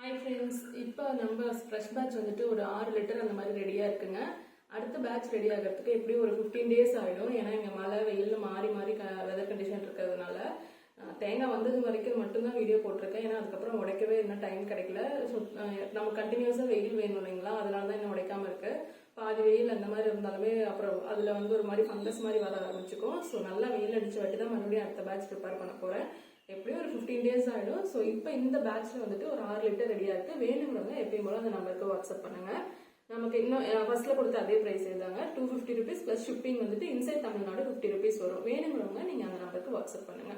Hi friends, இப்போ நம்ம fresh batch வந்துட்டு ஒரு 6 லிட்டர் அந்த மாதிரி ரெடியாக இருக்குங்க. அடுத்த பேட்ச் ரெடி ஆகிறதுக்கு எப்படியும் ஒரு 15 days ஆகிடும். ஏன்னா இங்கே மழை வெயில் மாறி மாறி வெதர் கண்டிஷன் இருக்கிறதுனால தேங்காய் வந்தது வரைக்கும் மட்டும்தான் வீடியோ போட்டிருக்கேன். ஏன்னா அதுக்கப்புறம் உடைக்கவே இன்னும் டைம் கிடைக்கல. ஸோ நம்ம கண்டினியூஸாக வெயில் வேணும் இல்லைங்களா, அதனால தான் இன்னும் உடைக்காம இருக்கு. பாதி வெயில் அந்த மாதிரி இருந்தாலுமே அப்புறம் அதில் வந்து ஒரு மாதிரி ஃபங்கஸ் மாதிரி வர ஆரம்பிச்சுக்கும். ஸோ நல்லா வெயில் அடிச்சு வாட்டி தான் மறுபடியும் அடுத்த பேட்ச் ப்ரிப்பேர் பண்ண போகிறேன். எப்படியும் ஒரு 15 days ஆகிடும். ஸோ இப்போ இந்த பேட்ச்ல வந்துட்டு ஒரு 6 லிட்டர் ரெடியாக இருக்குது. வேணுங்கிறவங்க எப்பயும் போல அந்த நம்பருக்கு வாட்ஸ்அப் பண்ணுங்க. நமக்கு இன்னும் ஃபர்ஸ்ட்ல கொடுத்த அதே ப்ரைஸ் இருந்தாங்க, 250 rupees ப்ளஸ் ஷிப்பிங் வந்துட்டு இன்சைட் தமிழ்நாடு 50 rupees வரும். வேணுங்கிறவங்க நீங்கள் அந்த நம்பருக்கு வாட்ஸ்அப் பண்ணுங்க.